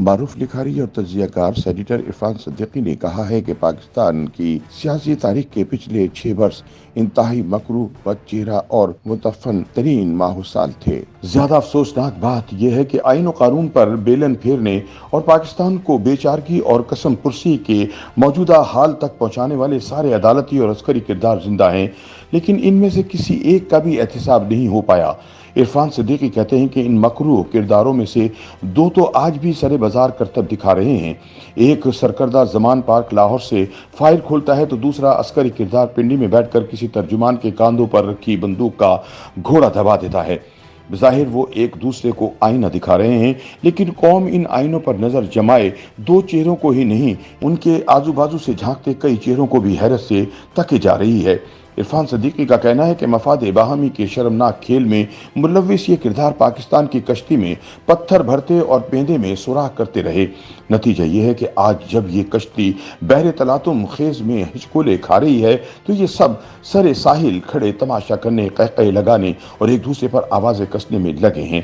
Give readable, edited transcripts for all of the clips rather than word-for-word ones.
معروف لکھاری اور تجزیہ کار سینیٹر عرفان صدیقی نے کہا ہے کہ پاکستان کی سیاسی تاریخ کے پچھلے 6 برس انتہائی مکروہ، بد چہرہ اور متفن ترین ماہ سال تھے۔ زیادہ افسوسناک بات یہ ہے کہ آئین و قانون پر بیلن پھیرنے اور پاکستان کو بے چارگی اور قسم پرسی کے موجودہ حال تک پہنچانے والے سارے عدالتی اور عسکری کردار زندہ ہیں، لیکن ان میں سے کسی ایک کا بھی احتساب نہیں ہو پایا۔ عرفان صدیقی کہتے ہیں کہ ان مکروہ کرداروں میں سے 2 تو آج بھی سر بازار کرتب دکھا رہے ہیں۔ ایک سرکردہ زمان پارک لاہور سے فائل کھولتا ہے تو دوسرا عسکری کردار پنڈی میں بیٹھ کر کسی ترجمان کے کاندھوں پر رکھی بندوق کا گھوڑا دبا دیتا ہے۔ بظاہر وہ ایک دوسرے کو آئینہ دکھا رہے ہیں، لیکن قوم ان آئینوں پر نظر جمائے 2 چہروں کو ہی نہیں، ان کے آزو بازو سے جھانکتے کئی چہروں کو بھی حیرت سے تکی جا رہی ہے۔ عرفان صدیقی کا کہنا ہے کہ مفاد باہمی کے شرمناک کھیل میں ملوث یہ کردار پاکستان کی کشتی میں پتھر بھرتے اور پیندے میں سوراخ کرتے رہے۔ نتیجہ یہ ہے کہ آج جب یہ کشتی بحر تلاطم خیز میں ہچکولے کھا رہی ہے تو یہ سب سرے ساحل کھڑے تماشا کرنے، قہقہے لگانے اور ایک دوسرے پر آوازیں کسنے میں لگے ہیں۔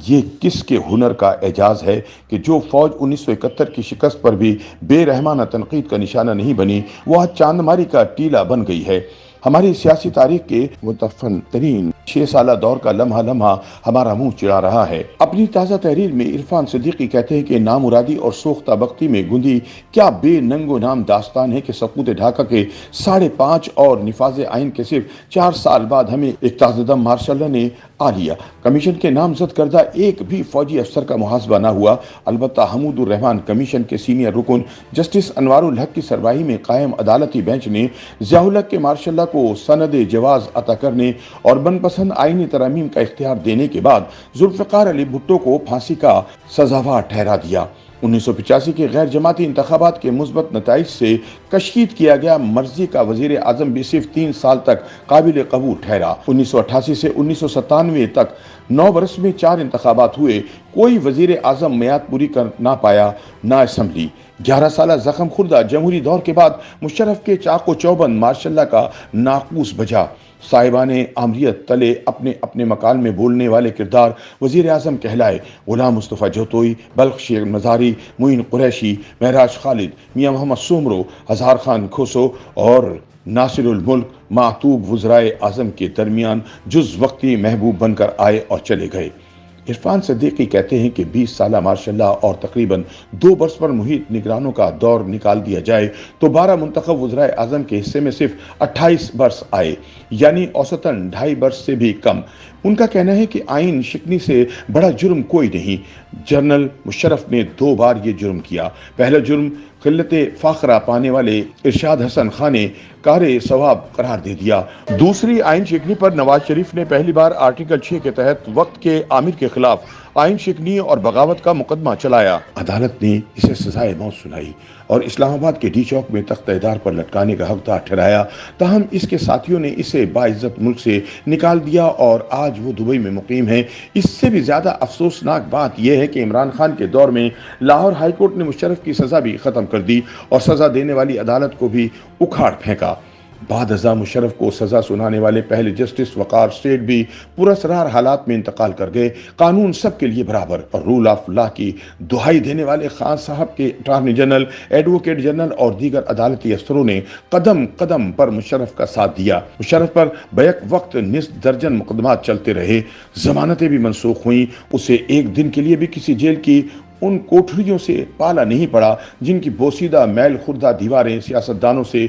یہ کس کے ہنر کا اعجاز ہے کہ جو فوج 1971 کی شکست پر بھی بے رحمانہ تنقید کا نشانہ نہیں بنی، وہ آج چاند ماری کا ٹیلا بن گئی ہے۔ ہماری سیاسی تاریخ کے متفن ترین 6 سالہ دور کا لمحہ لمحہ ہمارا منہ چڑھا رہا ہے۔ اپنی تازہ تحریر میں عرفان صدیقی کہتے ہیں کہ نامرادی اور سوختہ بختی میں گندی کیا بے ننگ و نام داستان ہے کہ سقوط ڈھاکہ کے 5.5 اور نفاذ آئین کے صرف 4 سال بعد ہمیں ایک تازہ دم مارشل لا نے آ لیا۔ کمیشن کے نامزد کردہ ایک بھی فوجی افسر کا محاسبہ نہ ہوا۔ البتہ حمود الرحمان کمیشن کے سینئر رکن جسٹس انوار الحق کی سربراہی میں قائم عدالتی بینچ نے ضیاء الحق کے مارشل لا کو سند جواز عطا کرنے اور من پسند آئینی ترامیم کا اختیار دینے کے بعد ذوالفقار علی بھٹو کو پھانسی کا سزاوار ٹھہرا دیا۔ 1985 کے غیر جماعتی انتخابات کے مثبت نتائج سے کشید کیا گیا مرضی کا وزیر اعظم بھی صرف 3 سال تک قابل قبول ٹھہرا۔ 1988 سے 1997 تک 9 برس میں 4 انتخابات ہوئے، کوئی وزیر اعظم میعاد پوری کر نہ پایا، نہ اسمبلی۔ 11 سالہ زخم خوردہ جمہوری دور کے بعد مشرف کے چاق و چوبند مارشل لا کا ناقوس بجا۔ صاحبان آمریت تلے اپنے اپنے مکان میں بولنے والے کردار وزیر اعظم کہلائے۔ غلام مصطفیٰ جوتوئی، بلخ شیخ مزاری، معین قریشی، مہراج خالد، میاں محمد سومرو، اظہار خان کھوسو اور ناصر الملک معطوب وزرائے اعظم کے درمیان جز وقتی محبوب بن کر آئے اور چلے گئے۔ عرفان صدیقی کہتے ہیں کہ 20 سالہ مارشل لا اور تقریباً 2 برس پر محیط نگرانوں کا دور نکال دیا جائے تو 12 منتخب وزرائے اعظم کے حصے میں صرف 28 برس آئے، یعنی اوسطاً 2.5 برس سے بھی کم۔ ان کا کہنا ہے کہ آئین شکنی سے بڑا جرم کوئی نہیں۔ جنرل مشرف نے 2 بار یہ جرم کیا۔ پہلا جرم قلت فاخرہ پانے والے ارشاد حسن خان نے کار ثواب قرار دے دیا۔ دوسری آئین شکنی پر نواز شریف نے پہلی بار آرٹیکل 6 کے تحت وقت کے آمر کے خلاف آئین شکنی اور بغاوت کا مقدمہ چلایا۔ عدالت نے اسے سزائے موت سنائی اور اسلام آباد کے ڈی چوک میں تختہ دار پر لٹکانے کا حقدار ٹھہرایا۔ تاہم اس کے ساتھیوں نے اسے باعزت ملک سے نکال دیا اور آج وہ دبئی میں مقیم ہے۔ اس سے بھی زیادہ افسوسناک بات یہ ہے کہ عمران خان کے دور میں لاہور ہائی کورٹ نے مشرف کی سزا بھی ختم کر دی اور سزا دینے والی عدالت کو بھی اکھاڑ پھینکا۔ بعد ازاں مشرف کو سزا سنانے والے پہلے جسٹس وقار سیٹھ بھی پراسرار حالات میں انتقال کر گئے۔ قانون سب کے لیے برابر اور رول آف لا کی دہائی دینے والے خان صاحب کے اٹارنی جنرل، ایڈوکیٹ جنرل اور دیگر عدالتی افسروں نے قدم قدم پر مشرف کا ساتھ دیا۔ مشرف پر بیک وقت نصف درجن مقدمات چلتے رہے، ضمانتیں بھی منسوخ ہوئیں، اسے ایک دن کے لیے بھی کسی جیل کی ان کوٹھریوں سے پالا نہیں پڑا جن کی بوسیدہ میل خوردہ دیواریں سیاستدانوں سے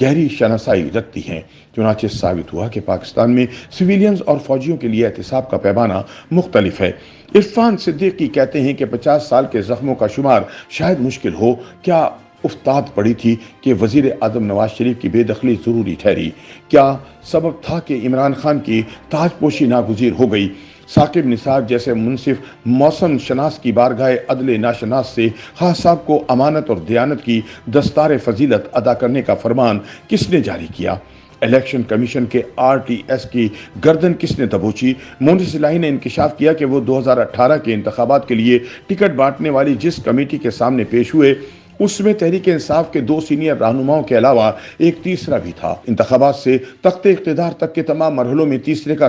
گہری شناسائی رکھتی ہیں۔ چنانچہ ثابت ہوا کہ پاکستان میں سویلینز اور فوجیوں کے لیے احتساب کا پیمانہ مختلف ہے۔ عرفان صدیقی کہتے ہیں کہ 50 سال کے زخموں کا شمار شاید مشکل ہو۔ کیا افتاد پڑی تھی کہ وزیر اعظم نواز شریف کی بے دخلی ضروری ٹھہری؟ کیا سبب تھا کہ عمران خان کی تاج پوشی ناگزیر ہو گئی؟ ثاقب نثار جیسے منصف موسم شناس کی بارگاہ عدل ناشناس سے خاں صاحب کو امانت اور دیانت کی دستار فضیلت ادا کرنے کا فرمان کس نے جاری کیا؟ الیکشن کمیشن کے RTS کی گردن کس نے دبوچی؟ مونس الہی نے انکشاف کیا کہ وہ 2018 کے انتخابات کے لیے ٹکٹ بانٹنے والی جس کمیٹی کے سامنے پیش ہوئے اس میں تحریک انصاف کے 2 سینئر رہنماؤں کے علاوہ ایک تیسرا بھی تھا۔ انتخابات سے تخت اقتدار تک کے تمام مرحلوں میں تیسرے کا